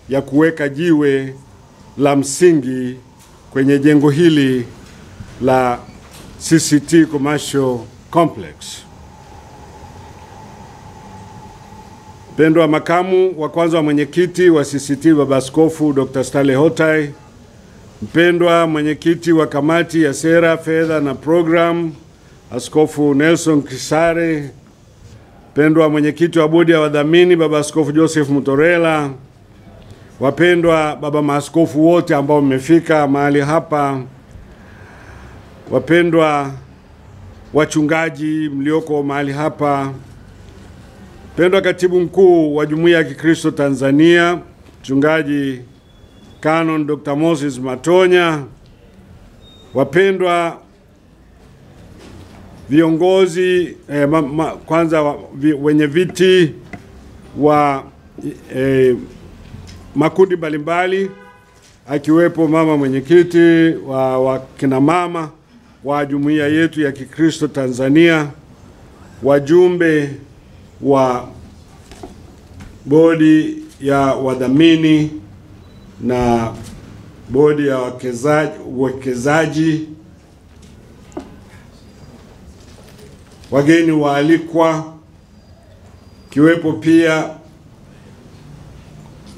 ya kuweka jiwe la msingi kwenye jengo hili la CCT Commercial Complex. Mpendwa makamu wa kwanza wa mwenyekiti wa CCT Baba Askofu Dr. Stanley Hotai, mpendwa mwenyekiti wa kamati ya sera, fedha na program Askofu Nelson Kisare, mpendwa mwenyekiti wa bodi ya wadhamini Baba Askofu Joseph Mutorela, wapendwa baba maaskofu wote ambao mmefika mahali hapa, wapendwa wachungaji mlioko mahali hapa, mpendwa katibu mkuu wa Jumuiya ya Kikristo Tanzania, mchungaji Canon Dr. Moses Matonya, wapendwa viongozi kwanza wenye viti wa makundi mbalimbali, akiwepo mama mwenyekiti wa kina mama wa jumuiya yetu ya Kikristo Tanzania, wajumbe wa bodi ya wadhamini na bodi ya wawekezaji, wageni waalikwa, kiwepo pia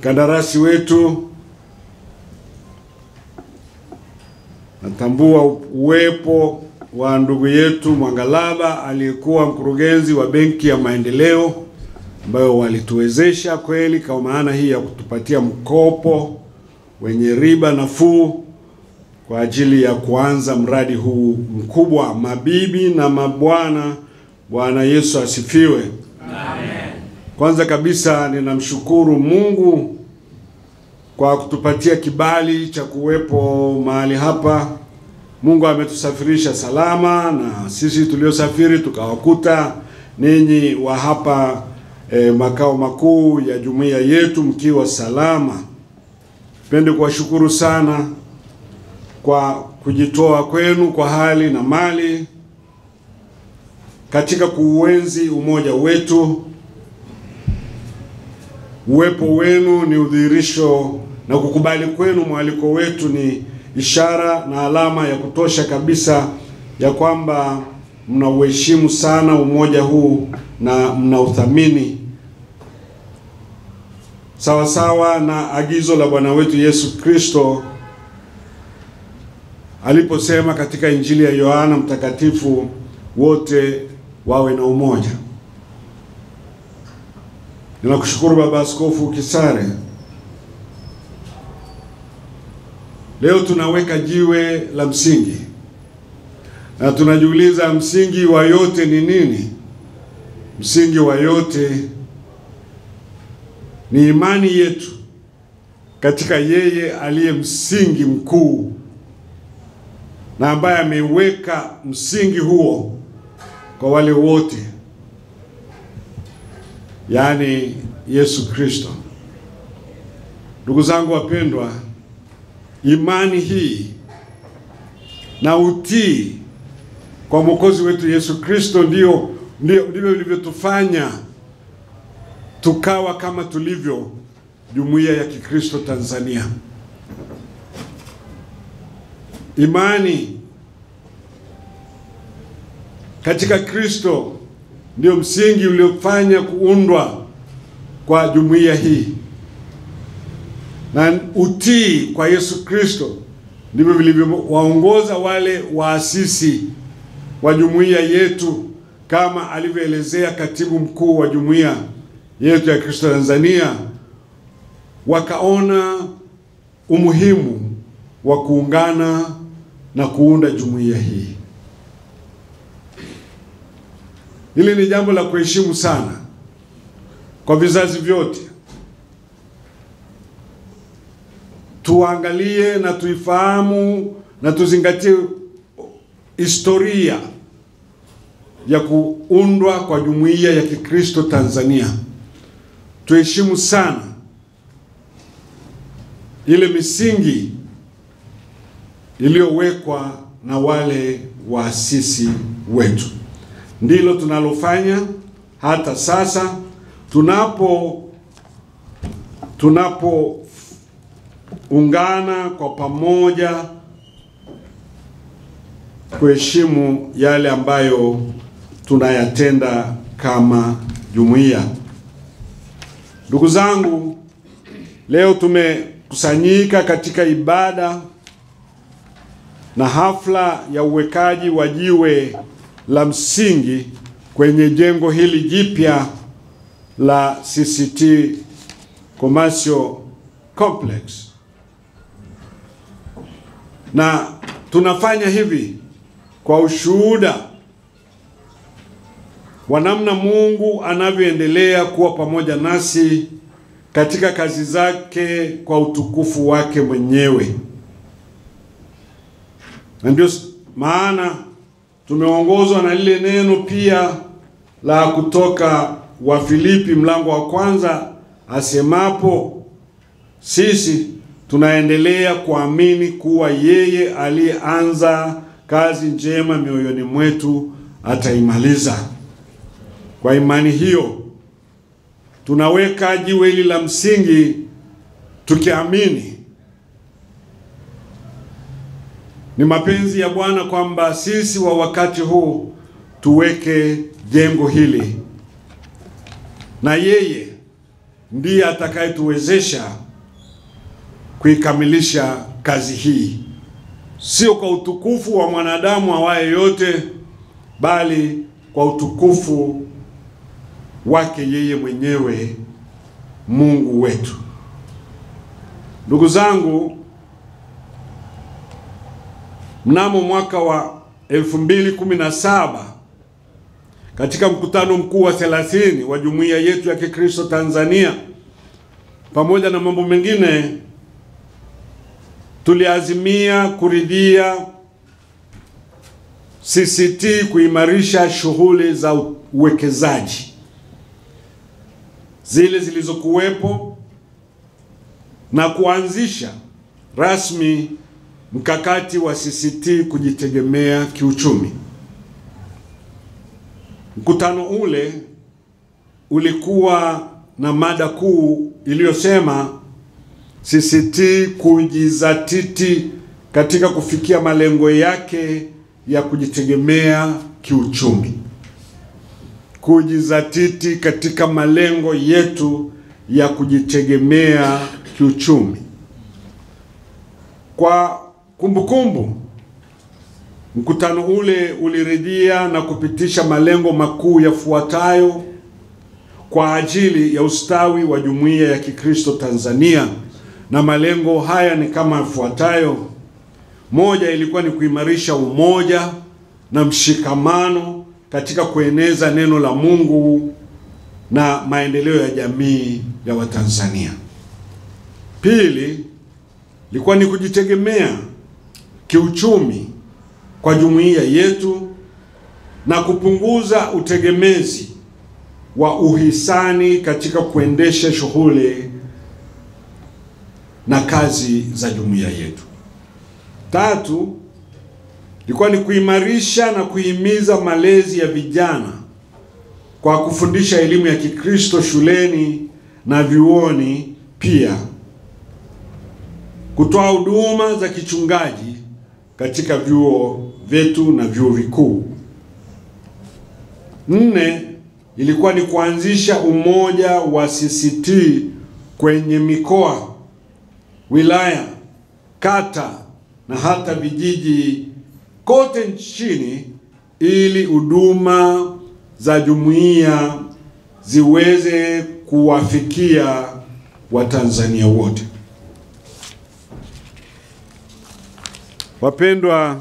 kandarasi wetu. Natambua uwepo wa ndugu yetu Mwangalaba aliyekuwa mkurugenzi wa Benki ya Maendeleo, ambayo walituwezesha kweli kwa maana hii ya kutupatia mkopo wenye riba nafuu kwa ajili ya kuanza mradi huu mkubwa. Mabibi na mabwana, Bwana Yesu asifiwe. Amen. Kwanza kabisa ninamshukuru Mungu kwa kutupatia kibali cha kuwepo mahali hapa. Mungu ametusafirisha salama, na sisi tuliosafiri tukawakuta ninyi wa hapa makao makuu ya jumuiya yetu mkiwa salama. Pende kuwashukuru sana kwa kujitoa kwenu kwa hali na mali katika kuuenzi umoja wetu. Uwepo wenu ni udhihirisho, na kukubali kwenu mwaliko wetu ni ishara na alama ya kutosha kabisa ya kwamba mnauheshimu sana umoja huu na mnauthamini, sawa sawa na agizo la Bwana wetu Yesu Kristo aliposema katika Injili ya Yohana Mtakatifu, wote wawe na umoja. Ninakushukuru Baba Askofu Kisare. Leo tunaweka jiwe la msingi, na tunajiuliza msingi wa yote ni nini? Msingi wa yote ni imani yetu katika yeye aliye msingi mkuu, na ambaye ameweka msingi huo kwa wale wote, yani Yesu Kristo. Ndugu zangu wapendwa, imani hii na utii kwa Mwokozi wetu Yesu Kristo ndivyo vilivyotufanya tukawa kama tulivyo Jumuiya ya Kikristo Tanzania. Imani katika Kristo ndio msingi uliofanya kuundwa kwa jumuiya hii, na utii kwa Yesu Kristo ndivyo vilivyowaongoza wale waasisi wa jumuiya yetu, kama alivyoelezea katibu mkuu wa jumuiya yetu ya Kristo Tanzania. Wakaona umuhimu wa kuungana na kuunda jumuiya hii. Hili ni jambo la kuheshimu sana kwa vizazi vyote. Tuangalie na tuifahamu na tuzingatie historia ya kuundwa kwa jumuiya ya Kikristo Tanzania. Tuheshimu sana ile misingi iliyowekwa na wale waasisi wetu. Ndilo tunalofanya hata sasa tunapo tunapoungana kwa pamoja kuheshimu yale ambayo tunayatenda kama jumuiya. Ndugu zangu, leo tumekusanyika katika ibada na hafla ya uwekaji wa jiwe la msingi kwenye jengo hili jipya la CCT Commercial Complex. Na tunafanya hivi kwa ushuhuda wa namna Mungu anavyoendelea kuwa pamoja nasi katika kazi zake kwa utukufu wake mwenyewe. Na ndio maana tumeongozwa na lile neno pia la kutoka Wafilipi mlango wa 1 asemapo sisi tunaendelea kuamini kuwa yeye aliyeanza kazi njema mioyoni mwetu ataimaliza. Kwa imani hiyo tunaweka jiwe hili la msingi tukiamini ni mapenzi ya Bwana kwamba sisi wa wakati huu tuweke jengo hili, na yeye ndiye atakayetuwezesha kuikamilisha kazi hii, sio kwa utukufu wa mwanadamu awaye yote, bali kwa utukufu wake yeye mwenyewe, Mungu wetu. Ndugu zangu, mnamo mwaka wa 2017 katika mkutano mkuu wa 30 wa jumuiya yetu ya Kikristo Tanzania, pamoja na mambo mengine, tuliazimia kuridhia CCT kuimarisha shughuli za uwekezaji zile zilizokuwepo na kuanzisha rasmi mkakati wa CCT kujitegemea kiuchumi. Mkutano ule ulikuwa na mada kuu iliyosema CCT kujizatiti katika kufikia malengo yake ya kujitegemea kiuchumi. Kujizatiti katika malengo yetu ya kujitegemea kiuchumi. Kwa kumbukumbu, mkutano ule uliridhia na kupitisha malengo makuu yafuatayo kwa ajili ya ustawi wa jumuiya ya Kikristo Tanzania, na malengo haya ni kama ifuatayo. Moja, ilikuwa ni kuimarisha umoja na mshikamano katika kueneza neno la Mungu na maendeleo ya jamii ya Watanzania. Pili, ilikuwa ni kujitegemea kiuchumi kwa jumuiya yetu na kupunguza utegemezi wa uhisani katika kuendesha shughuli na kazi za jumuiya yetu. Tatu, ilikuwa ni kuimarisha na kuhimiza malezi ya vijana kwa kufundisha elimu ya Kikristo shuleni na vyuoni, pia kutoa huduma za kichungaji katika vyuo vyetu na vyuo vikuu. Nne, ilikuwa ni kuanzisha umoja wa CCT kwenye mikoa, wilaya, kata na hata vijiji kote nchini ili huduma za jumuiya ziweze kuwafikia Watanzania wote. Wapendwa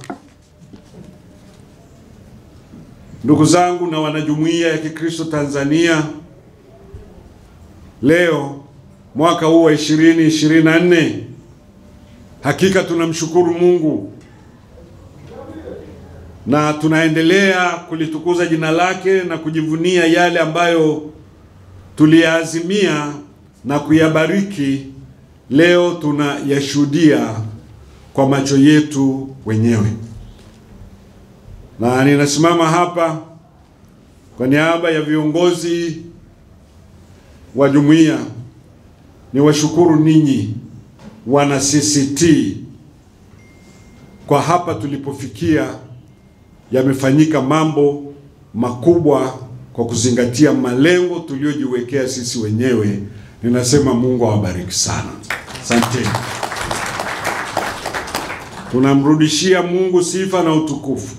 ndugu zangu na wanajumuiya ya Kikristo Tanzania, leo mwaka huu wa 2024, hakika tunamshukuru Mungu na tunaendelea kulitukuza jina lake na kujivunia yale ambayo tuliazimia na kuyabariki. Leo tunayashuhudia kwa macho yetu wenyewe. Na ninasimama hapa kwa niaba ya viongozi wa jumuiya ni washukuru ninyi wana CCT kwa hapa tulipofikia. Yamefanyika mambo makubwa kwa kuzingatia malengo tuliojiwekea sisi wenyewe. Ninasema Mungu awabariki sana. Asante. Tunamrudishia Mungu sifa na utukufu.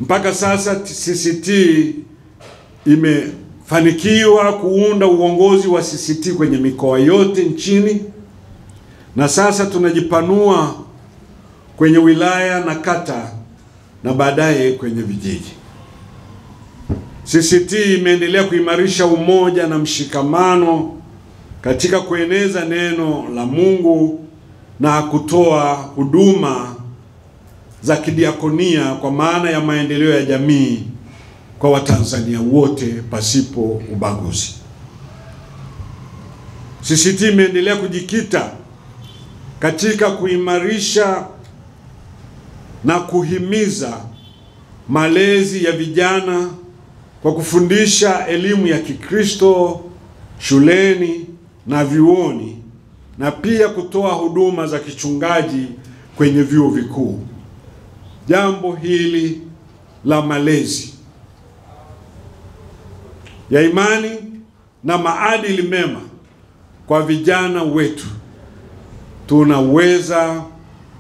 Mpaka sasa CCT imefanikiwa kuunda uongozi wa CCT kwenye mikoa yote nchini, na sasa tunajipanua kwenye wilaya na kata na baadaye kwenye vijiji. CCT imeendelea kuimarisha umoja na mshikamano katika kueneza neno la Mungu na kutoa huduma za kidiakonia kwa maana ya maendeleo ya jamii kwa Watanzania wote pasipo ubaguzi. CCT imeendelea kujikita katika kuimarisha na kuhimiza malezi ya vijana kwa kufundisha elimu ya Kikristo shuleni na vyuoni, na pia kutoa huduma za kichungaji kwenye vyuo vikuu. Jambo hili la malezi ya imani na maadili mema kwa vijana wetu tunaweza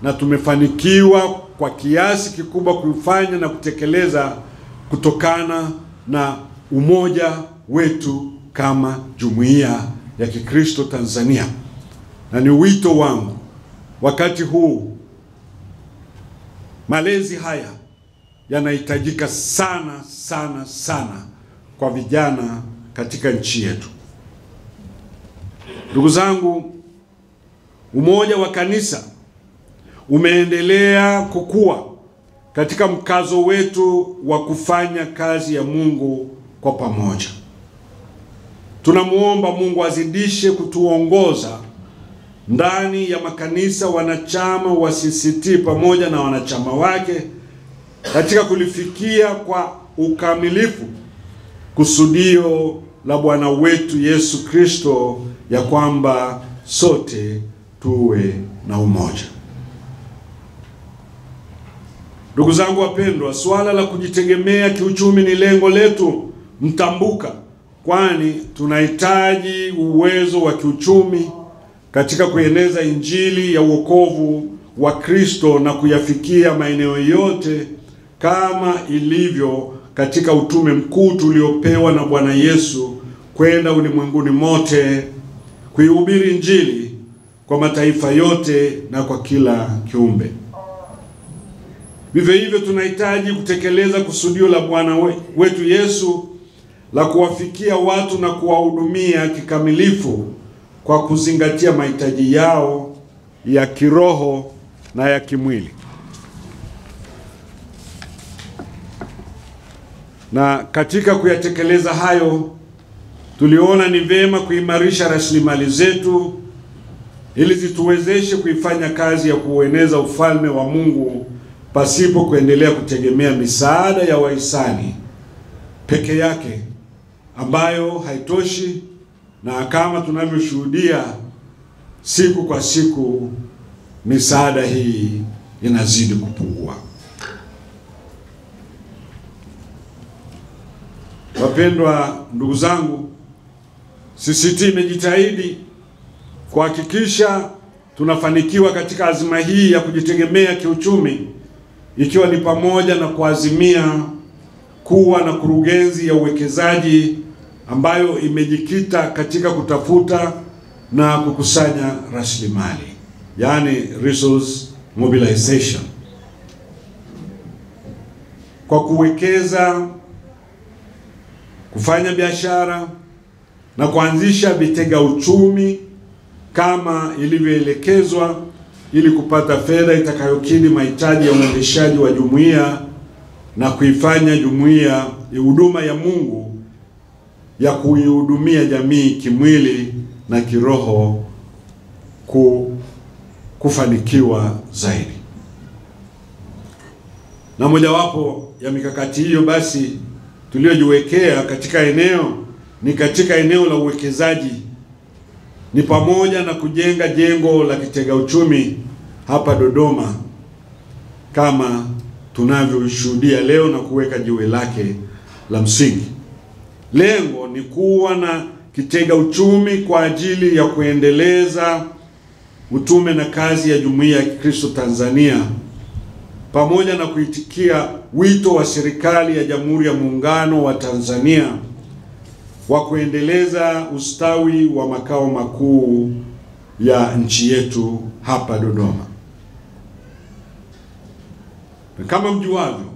na tumefanikiwa kwa kiasi kikubwa kufanya na kutekeleza kutokana na umoja wetu kama Jumuiya ya Kikristo Tanzania. Na ni wito wangu wakati huu, malezi haya yanahitajika sana sana sana kwa vijana katika nchi yetu. Ndugu zangu, umoja wa kanisa umeendelea kukua katika mkazo wetu wa kufanya kazi ya Mungu kwa pamoja. Tunamuomba Mungu azidishe kutuongoza ndani ya makanisa wanachama wa CCT pamoja na wanachama wake katika kulifikia kwa ukamilifu kusudio la Bwana wetu Yesu Kristo, ya kwamba sote tuwe na umoja. Ndugu zangu wapendwa, swala la kujitegemea kiuchumi ni lengo letu mtambuka, kwani tunahitaji uwezo wa kiuchumi katika kueneza injili ya wokovu wa Kristo na kuyafikia maeneo yote kama ilivyo katika utume mkuu tuliopewa na Bwana Yesu kwenda ulimwenguni mote kuihubiri injili kwa mataifa yote na kwa kila kiumbe. Vivyo hivyo tunahitaji kutekeleza kusudio la Bwana wetu Yesu la kuwafikia watu na kuwahudumia kikamilifu kwa kuzingatia mahitaji yao ya kiroho na ya kimwili. Na katika kuyatekeleza hayo, tuliona ni vema kuimarisha rasilimali zetu ili zituwezeshe kuifanya kazi ya kueneza ufalme wa Mungu pasipo kuendelea kutegemea misaada ya wahisani peke yake ambayo haitoshi, na kama tunavyoshuhudia siku kwa siku misaada hii inazidi kupungua. Wapendwa ndugu zangu, CCT imejitahidi kuhakikisha tunafanikiwa katika azima hii ya kujitegemea kiuchumi, ikiwa ni pamoja na kuazimia kuwa na kurugenzi ya uwekezaji ambayo imejikita katika kutafuta na kukusanya rasilimali, yani resource mobilization, kwa kuwekeza, kufanya biashara na kuanzisha vitega uchumi kama ilivyoelekezwa, ili kupata fedha itakayokidhi mahitaji ya uendeshaji wa jumuiya na kuifanya jumuiya ya huduma ya Mungu ya kuihudumia jamii kimwili na kiroho kufanikiwa zaidi. Na mojawapo ya mikakati hiyo basi tuliojiwekea katika eneo la uwekezaji ni pamoja na kujenga jengo la kitega uchumi hapa Dodoma kama tunavyoshuhudia leo na kuweka jiwe lake la msingi. Lengo ni kuwa na kitega uchumi kwa ajili ya kuendeleza utume na kazi ya Jumuiya ya Kikristo Tanzania, pamoja na kuitikia wito wa serikali ya Jamhuri ya Muungano wa Tanzania wa kuendeleza ustawi wa makao makuu ya nchi yetu hapa Dodoma. Kama mjuavyo,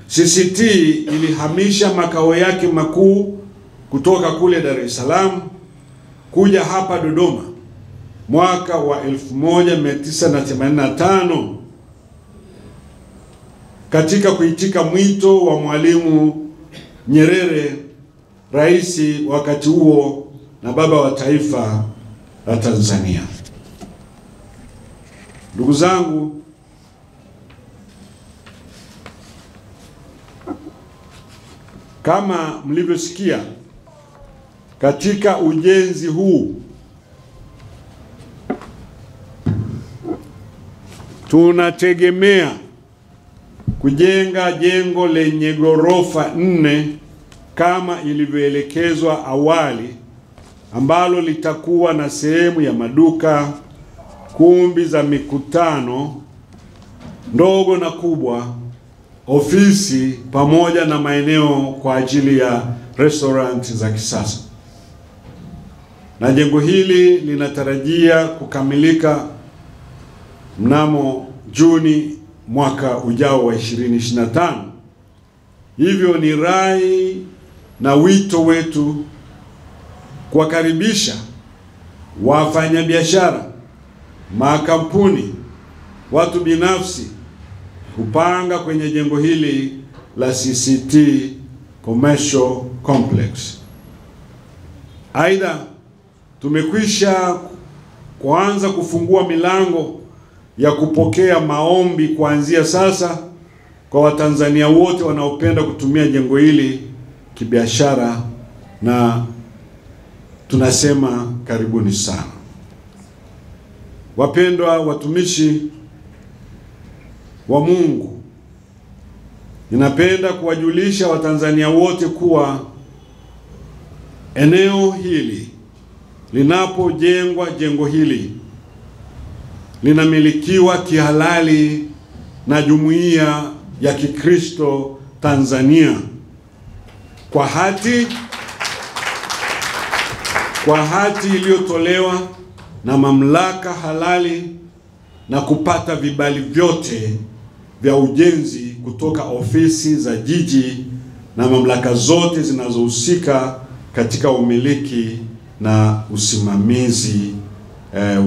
CCT ilihamisha makao yake makuu kutoka kule Dar es Salaam kuja hapa Dodoma mwaka wa 1985 katika kuitika mwito wa Mwalimu Nyerere, rais wakati huo na baba wa taifa la Tanzania. Ndugu zangu, kama mlivyosikia, katika ujenzi huu tunategemea kujenga jengo lenye ghorofa 4 kama ilivyoelekezwa awali, ambalo litakuwa na sehemu ya maduka, kumbi za mikutano ndogo na kubwa, ofisi pamoja na maeneo kwa ajili ya restaurant za kisasa. Na jengo hili linatarajia kukamilika mnamo Juni mwaka ujao wa 2025. Hivyo ni rai na wito wetu kuwakaribisha wafanyabiashara, makampuni, watu binafsi kupanga kwenye jengo hili la CCT Commercial Complex. Aidha, tumekwisha kuanza kufungua milango ya kupokea maombi kuanzia sasa kwa Watanzania wote wanaopenda kutumia jengo hili kibiashara, na tunasema karibuni sana. Wapendwa watumishi wa Mungu, ninapenda kuwajulisha Watanzania wote kuwa eneo hili linapojengwa, jengo hili linamilikiwa kihalali na Jumuiya ya Kikristo Tanzania kwa hati iliyotolewa na mamlaka halali na kupata vibali vyote vya ujenzi kutoka ofisi za jiji na mamlaka zote zinazohusika katika umiliki na usimamizi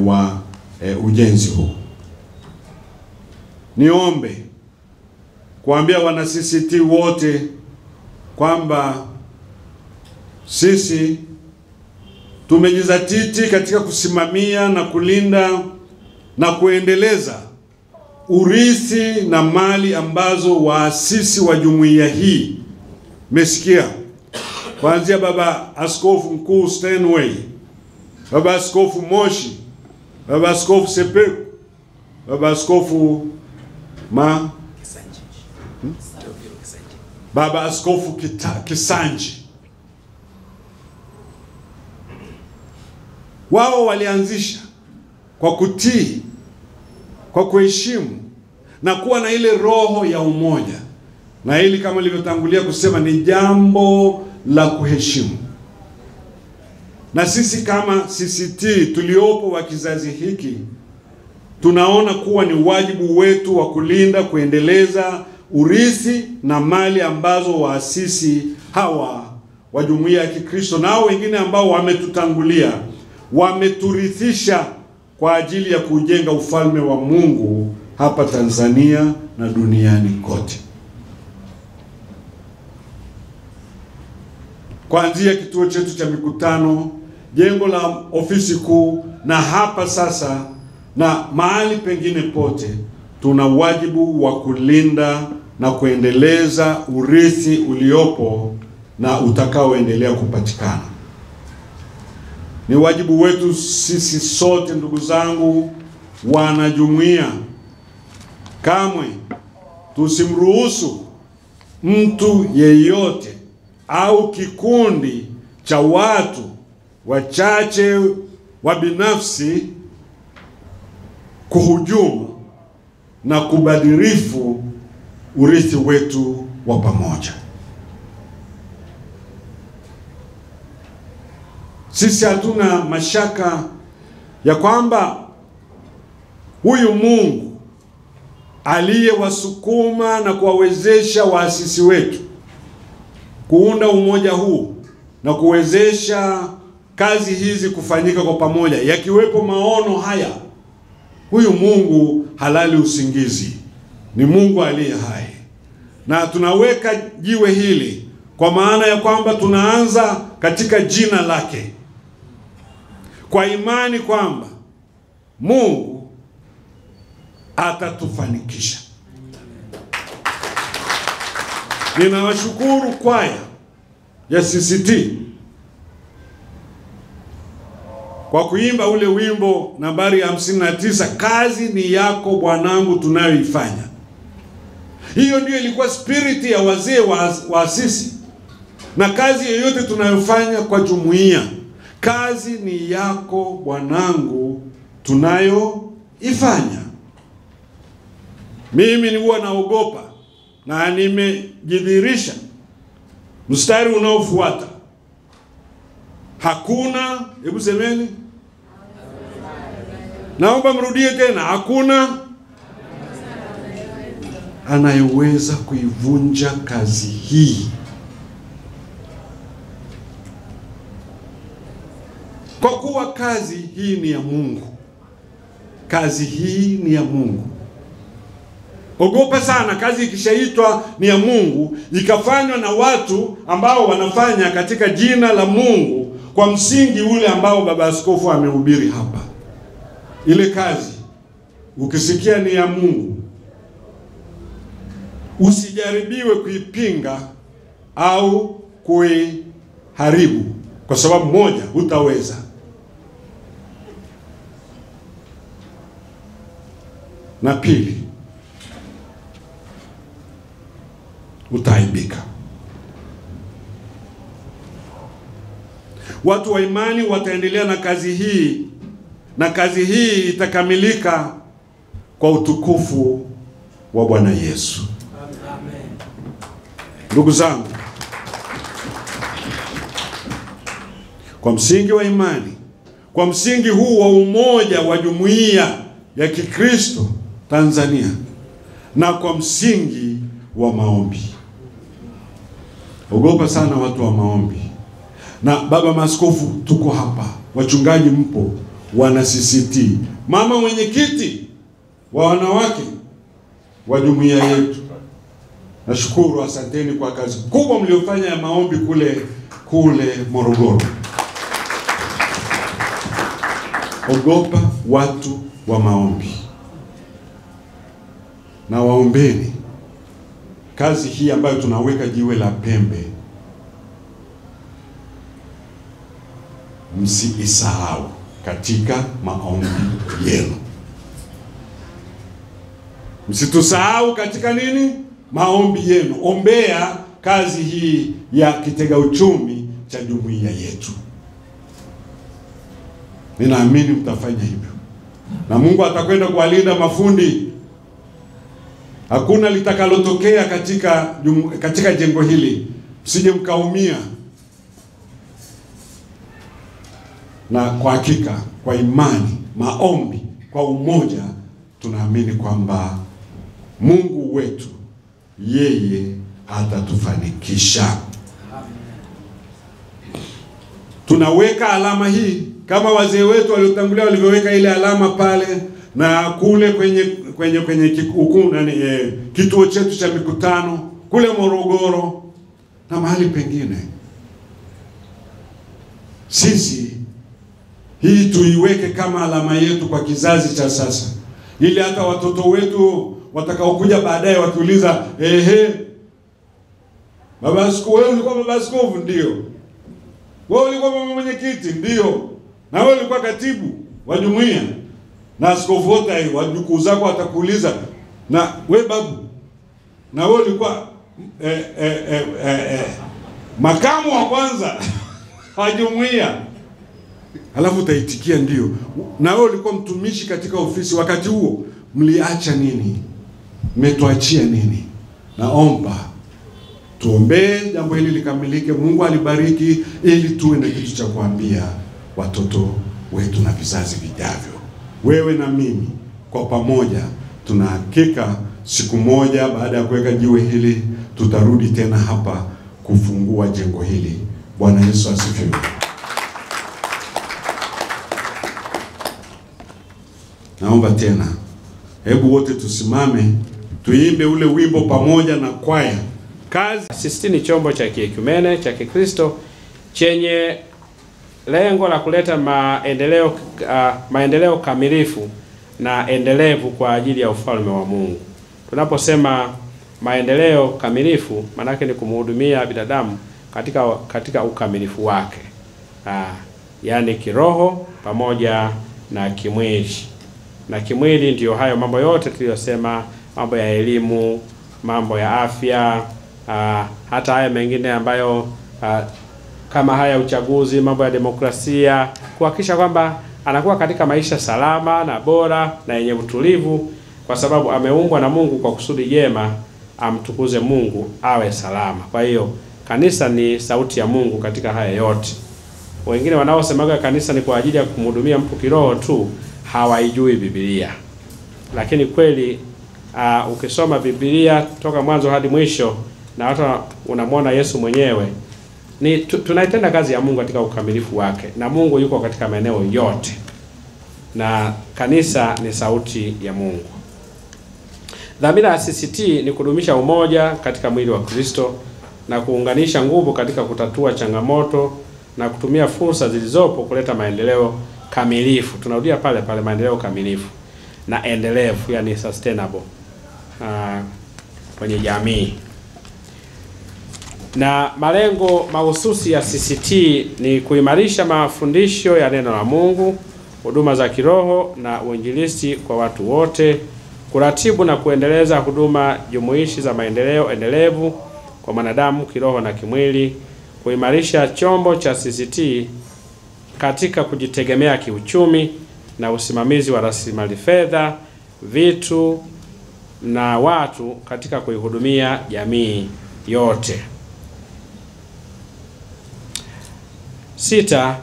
wa ujenzi huu. Niombe kuambia wana CCT wote kwamba sisi tumejizatiti katika kusimamia na kulinda na kuendeleza urithi na mali ambazo waasisi wa jumuiya hii, mesikia, kuanzia Baba Askofu Mkuu Steinway, Baba Askofu Moshi, Baba Askofu Sepeku, Baba Askofu Baba Askofu Kisanji. Wao walianzisha kwa kutii, kwa kuheshimu na kuwa na ile roho ya umoja, na hili kama nilivyotangulia kusema ni jambo la kuheshimu. Na sisi kama CCT tuliopo wa kizazi hiki tunaona kuwa ni wajibu wetu wa kulinda, kuendeleza urithi na mali ambazo waasisi hawa wa Jumuiya ya Kikristo na wengine ambao wametutangulia wameturithisha kwa ajili ya kujenga ufalme wa Mungu hapa Tanzania na duniani kote. Kuanzia kituo chetu cha mikutano, jengo la ofisi kuu, na hapa sasa na mahali pengine pote, tuna wajibu wa kulinda na kuendeleza urithi uliopo na utakaoendelea kupatikana. Ni wajibu wetu sisi sote, ndugu zangu wanajumuiya, kamwe tusimruhusu mtu yeyote au kikundi cha watu wachache wa binafsi kuhujumu na kubadilifu urithi wetu wa pamoja. Sisi hatuna mashaka ya kwamba huyu Mungu aliyewasukuma na kuwawezesha waasisi wetu kuunda umoja huu na kuwezesha kazi hizi kufanyika kwa pamoja, yakiwepo maono haya, huyu Mungu halali usingizi, ni Mungu aliye hai. Na tunaweka jiwe hili kwa maana ya kwamba tunaanza katika jina lake, kwa imani kwamba Mungu atatufanikisha. Ninawashukuru kwaya ya CCT kwa kuimba ule wimbo nambari 59, kazi ni yako Bwanangu tunayoifanya. Hiyo ndio ilikuwa spirit ya wazee waasisi. Na kazi yoyote tunayofanya kwa jumuiya, kazi ni yako Bwanangu tunayoifanya. Mimi huwa naogopa na nimejidhihirisha mstari unaofuata. Hakuna, hebu semeni. Naomba mrudie tena. Hakuna anayeweza kuivunja kazi hii. Kwa kuwa kazi hii ni ya Mungu. Kazi hii ni ya Mungu. Ogopa sana kazi ikishaitwa ni ya Mungu, ikafanywa na watu ambao wanafanya katika jina la Mungu kwa msingi ule ambao baba askofu amehubiri hapa. Ile kazi ukisikia ni ya Mungu, usijaribiwe kuipinga au kuiharibu, kwa sababu moja, hutaweza. Na pili, utaibika. Watu wa imani wataendelea na kazi hii, na kazi hii itakamilika kwa utukufu wa Bwana Yesu. Amen. Ndugu zangu, kwa msingi wa imani, kwa msingi huu wa umoja wa jumuiya ya Kikristo Tanzania, na kwa msingi wa maombi. Ogopa sana watu wa maombi. Na baba maaskofu tuko hapa, wachungaji mpo, wana CCT, mama mwenyekiti wa wanawake wa jumuiya yetu, nashukuru, asanteni kwa kazi kubwa mliofanya ya maombi kule Morogoro. Ogopa watu wa maombi, na waombeni kazi hii ambayo tunaweka jiwe la pembe. Msiisahau katika maombi yenu. Msitusahau katika nini? Maombi yenu. Ombea kazi hii ya kitega uchumi cha jumuiya yetu. Ninaamini mtafanya hivyo, na Mungu atakwenda kuwalinda mafundi. Hakuna litakalotokea katika jengo hili, msije mkaumia. Na kwa hakika, kwa imani, maombi, kwa umoja, tunaamini kwamba Mungu wetu yeye atatufanikisha. Tunaweka alama hii kama wazee wetu waliotangulia walivyoweka ile alama pale, na kule kwenye kituo chetu cha mikutano kule Morogoro na mahali pengine. Sisi hii tuiweke kama alama yetu kwa kizazi cha sasa, ili hata watoto wetu watakaokuja baadaye wakiuliza, baba askofu, wewe ulikuwa baba askofu? Ndio. Wewe ulikuwa mama mwenyekiti? Ndio. Na wewe ulikuwa katibu wa jumuiya, na askofu wote wajukuu zako watakuuliza, na wewe babu, na wewe ulikuwa makamu wa kwanza wa jumuiya, alafu utaitikia ndio. Na wewe ulikuwa mtumishi katika ofisi wakati huo, mliacha nini? Mmetuachia nini? Naomba tuombee jambo hili likamilike, Mungu alibariki, ili tuwe na kitu cha kuambia watoto wetu na vizazi vijavyo. Wewe na mimi kwa pamoja tunahakika siku moja baada ya kuweka jiwe hili tutarudi tena hapa kufungua jengo hili. Bwana Yesu asifiwe. Naomba tena, hebu wote tusimame tuimbe ule wimbo pamoja na kwaya. CCT ni chombo cha kiekumene cha Kikristo chenye lengo la kuleta maendeleo kamilifu na endelevu kwa ajili ya ufalme wa Mungu. Tunaposema maendeleo kamilifu, manake ni kumhudumia binadamu katika ukamilifu wake, yani kiroho pamoja na kimwili. Na kimwili ndiyo hayo mambo yote tuliyosema, mambo ya elimu, mambo ya afya, hata haya mengine ambayo kama haya uchaguzi, mambo ya demokrasia, kuhakikisha kwamba anakuwa katika maisha salama na bora na yenye utulivu, kwa sababu ameumbwa na Mungu kwa kusudi jema, amtukuze Mungu, awe salama. Kwa hiyo kanisa ni sauti ya Mungu katika haya yote. Wengine wanaosemaga kanisa ni kwa ajili ya kumhudumia mtu kiroho tu, hawaijui Biblia. Lakini kweli ukisoma Biblia toka mwanzo hadi mwisho, na hata unamwona Yesu mwenyewe, ni tunaitenda kazi ya Mungu katika ukamilifu wake, na Mungu yuko katika maeneo yote, na kanisa ni sauti ya Mungu. Dhamira ya CCT ni kudumisha umoja katika mwili wa Kristo na kuunganisha nguvu katika kutatua changamoto na kutumia fursa zilizopo kuleta maendeleo kamilifu. Tunarudia pale pale, maendeleo kamilifu na endelevu, yani sustainable kwenye jamii. Na malengo mahususi ya CCT ni kuimarisha mafundisho ya neno la Mungu, huduma za kiroho na uinjilisti kwa watu wote, kuratibu na kuendeleza huduma jumuishi za maendeleo endelevu kwa mwanadamu kiroho na kimwili, kuimarisha chombo cha CCT katika kujitegemea kiuchumi na usimamizi wa rasilimali fedha, vitu na watu katika kuihudumia jamii yote. 6.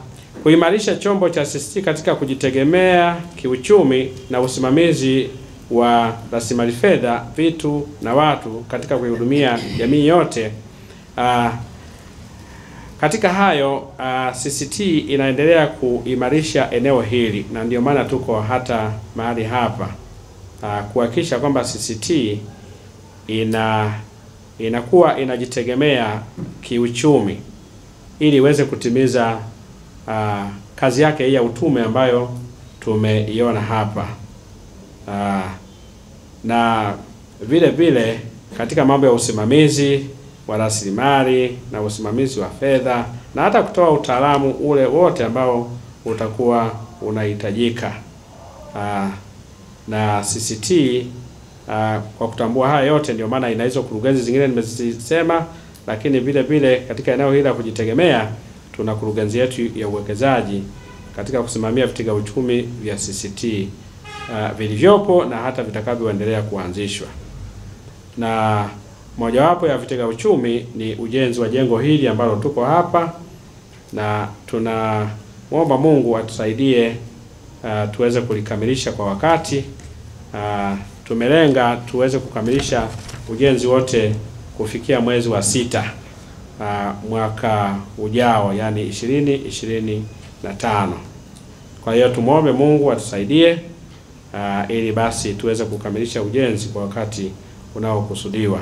Kuimarisha chombo cha CCT katika kujitegemea kiuchumi na usimamizi wa rasilimali fedha, vitu na watu katika kuihudumia jamii yote. Katika hayo CCT inaendelea kuimarisha eneo hili, na ndio maana tuko hata mahali hapa kuhakikisha kwamba CCT inakuwa inajitegemea kiuchumi ili iweze kutimiza kazi yake ya utume ambayo tumeiona hapa. Na vile vile katika mambo ya usimamizi wa rasilimali na usimamizi wa fedha, na hata kutoa utaalamu ule wote ambao utakuwa unahitajika. Na CCT kwa kutambua haya yote, ndio maana ina hizo kurugenzi zingine nimezisema, lakini vile vile katika eneo hili la kujitegemea tuna kurugenzi yetu ya uwekezaji katika kusimamia vitega uchumi vya CCT vilivyopo na hata vitakavyoendelea kuanzishwa. Na mojawapo ya vitega uchumi ni ujenzi wa jengo hili ambalo tuko hapa, na tunamwomba Mungu atusaidie tuweze kulikamilisha kwa wakati. Tumelenga tuweze kukamilisha ujenzi wote kufikia mwezi wa 6 mwaka ujao, yani 2025. Kwa hiyo tumuombe Mungu atusaidie ili basi tuweze kukamilisha ujenzi kwa wakati unaokusudiwa.